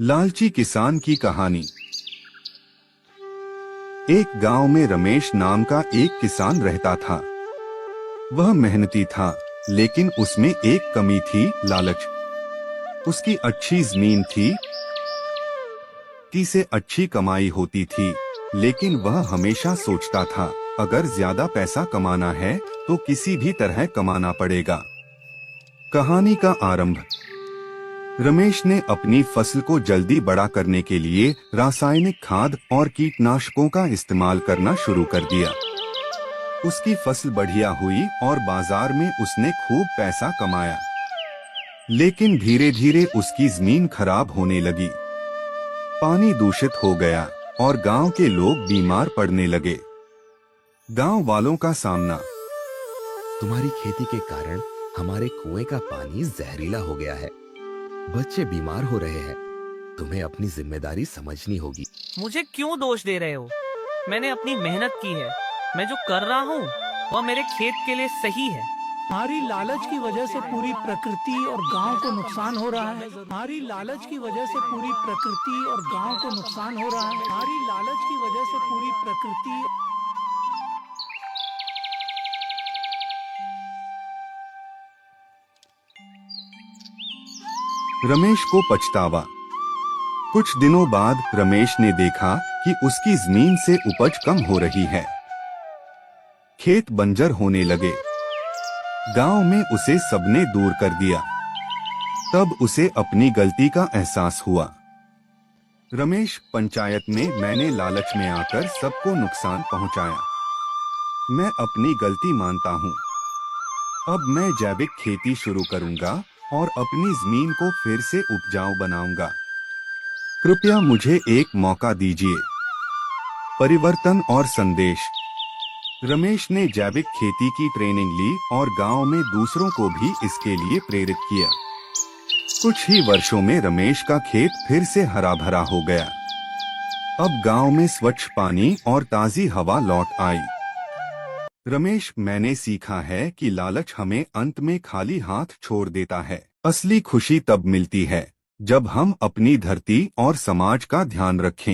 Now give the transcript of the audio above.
लालची किसान की कहानी। एक गांव में रमेश नाम का एक किसान रहता था। वह मेहनती था, लेकिन उसमें एक कमी थी, लालच। उसकी अच्छी जमीन थी, से अच्छी कमाई होती थी, लेकिन वह हमेशा सोचता था, अगर ज्यादा पैसा कमाना है तो किसी भी तरह कमाना पड़ेगा। कहानी का आरंभ। रमेश ने अपनी फसल को जल्दी बड़ा करने के लिए रासायनिक खाद और कीटनाशकों का इस्तेमाल करना शुरू कर दिया। उसकी फसल बढ़िया हुई और बाजार में उसने खूब पैसा कमाया। लेकिन धीरे धीरे उसकी जमीन खराब होने लगी, पानी दूषित हो गया और गांव के लोग बीमार पड़ने लगे। गांव वालों का सामना। तुम्हारी खेती के कारण हमारे कुएं का पानी जहरीला हो गया है, बच्चे बीमार हो रहे हैं, तुम्हें अपनी जिम्मेदारी समझनी होगी। मुझे क्यों दोष दे रहे हो? मैंने अपनी मेहनत की है, मैं जो कर रहा हूँ वह मेरे खेत के लिए सही है। हमारी लालच की वजह से पूरी प्रकृति और गांव को नुकसान हो रहा है। हमारी लालच की वजह से पूरी प्रकृति और गांव को नुकसान हो रहा है। हमारी लालच की वजह से पूरी प्रकृति। रमेश को पछतावा। कुछ दिनों बाद रमेश ने देखा कि उसकी जमीन से उपज कम हो रही है। खेत बंजर होने लगे। गांव में उसे सबने दूर कर दिया। तब उसे अपनी गलती का एहसास हुआ। रमेश, पंचायत में मैंने लालच में आकर सबको नुकसान पहुंचाया। मैं अपनी गलती मानता हूं। अब मैं जैविक खेती शुरू करूंगा और अपनी जमीन को फिर से उपजाऊ बनाऊंगा। कृपया मुझे एक मौका दीजिए। परिवर्तन और संदेश। रमेश ने जैविक खेती की ट्रेनिंग ली और गांव में दूसरों को भी इसके लिए प्रेरित किया। कुछ ही वर्षों में रमेश का खेत फिर से हरा भरा हो गया। अब गांव में स्वच्छ पानी और ताजी हवा लौट आई। रमेश, मैंने सीखा है कि लालच हमें अंत में खाली हाथ छोड़ देता है। असली खुशी तब मिलती है जब हम अपनी धरती और समाज का ध्यान रखें।